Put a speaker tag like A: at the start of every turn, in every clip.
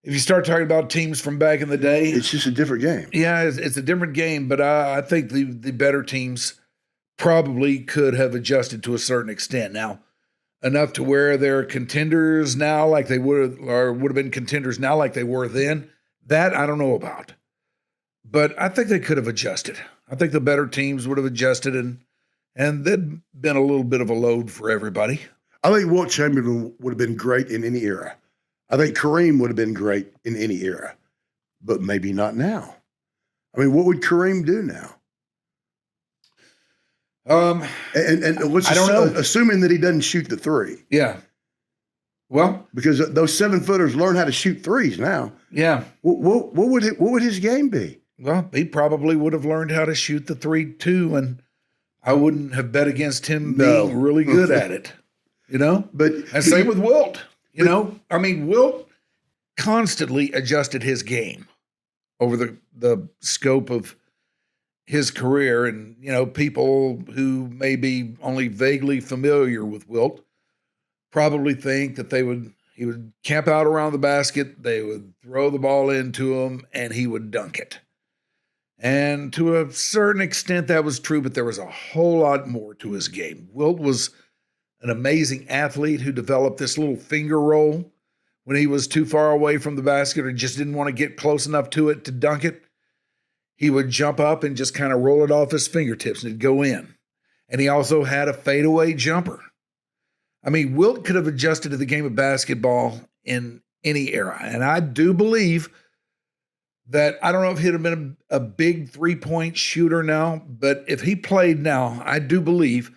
A: if you start talking about teams from back in the day,
B: It's just a different game.
A: yeah, it's a different game. But I think the better teams probably could have adjusted to a certain extent. Now, enough to where they're contenders now, like they would have been contenders now, like they were then. That I don't know about, but I think they could have adjusted. I think the better teams would have adjusted, and that'd been a little bit of a load for everybody.
B: I think Wilt Chamberlain would have been great in any era. I think Kareem would have been great in any era, but maybe not now. I mean, what would Kareem do now? And let's
A: I don't know.
B: Assuming that he doesn't shoot the three.
A: Yeah. Well,
B: because those 7-footers learn how to shoot threes now.
A: Yeah.
B: What would his game be?
A: Well, he probably would have learned how to shoot the three too, and I wouldn't have bet against him being really good at it. You know?
B: But
A: and same with Wilt. You know? I mean, Wilt constantly adjusted his game over the scope of his career. And, you know, people who may be only vaguely familiar with Wilt probably think that he would camp out around the basket, they would throw the ball into him, and he would dunk it. And to a certain extent, that was true, but there was a whole lot more to his game. Wilt was an amazing athlete who developed this little finger roll when he was too far away from the basket or just didn't want to get close enough to it to dunk it. He would jump up and just kind of roll it off his fingertips and it'd go in. And he also had a fadeaway jumper. I mean, Wilt could have adjusted to the game of basketball in any era. And I do believe that, I don't know if he'd have been a big three-point shooter now, but if he played now, I do believe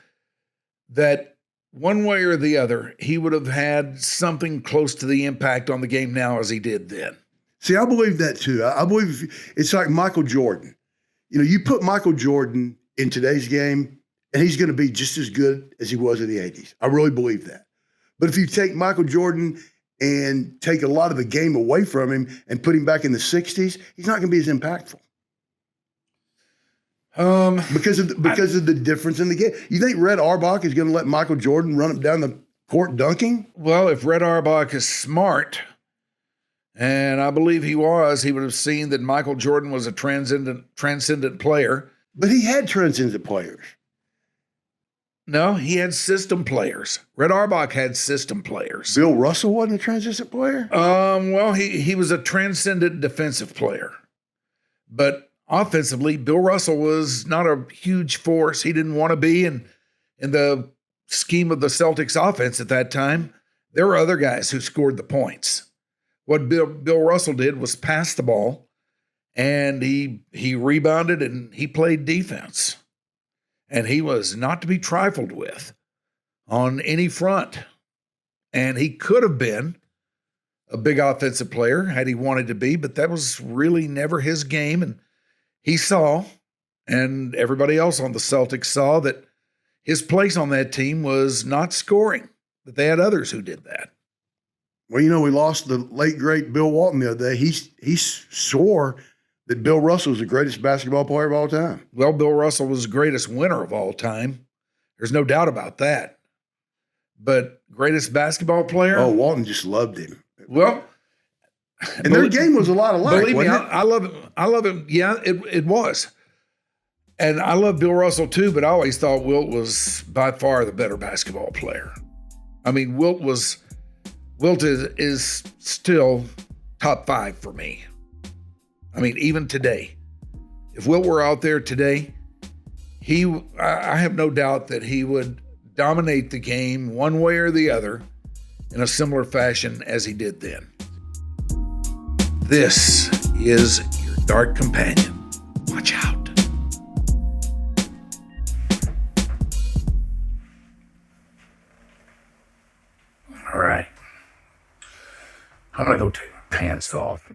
A: that one way or the other, he would have had something close to the impact on the game now as he did then.
B: See, I believe that too. I believe it's like Michael Jordan. You know, you put Michael Jordan in today's game, and he's going to be just as good as he was in the 80s. I really believe that. But if you take Michael Jordan and take a lot of the game away from him and put him back in the 60s, he's not going to be as impactful. Because of the difference in the game. You think Red Auerbach is going to let Michael Jordan run up down the court dunking?
A: Well, if Red Auerbach is smart, and I believe he was, he would have seen that Michael Jordan was a transcendent player.
B: But he had transcendent players.
A: No, he had system players. Red Auerbach had system players.
B: Bill Russell wasn't a transcendent player?
A: Well, he was a transcendent defensive player. But offensively, Bill Russell was not a huge force. He didn't want to be in the scheme of the Celtics offense at that time. There were other guys who scored the points. What Bill Russell did was pass the ball, and he rebounded and he played defense. And he was not to be trifled with on any front. And he could have been a big offensive player had he wanted to be, but that was really never his game. And he saw, and everybody else on the Celtics saw, that his place on that team was not scoring, that they had others who did that.
B: Well, you know, we lost the late, great Bill Walton the other day. He swore that Bill Russell was the greatest basketball player of all time.
A: Well, Bill Russell was the greatest winner of all time. There's no doubt about that. But greatest basketball player?
B: Oh, Walton just loved him.
A: Well,
B: and their game was a lot alike.
A: Believe me, I love him. I love him. Yeah, it was. And I love Bill Russell too, but I always thought Wilt was by far the better basketball player. I mean, Wilt is still top 5 for me. I mean, even today, if Wilt were out there today, I have no doubt that he would dominate the game one way or the other in a similar fashion as he did then. This is your Dark Companion. Watch out. All right. I'm going to go take my pants off.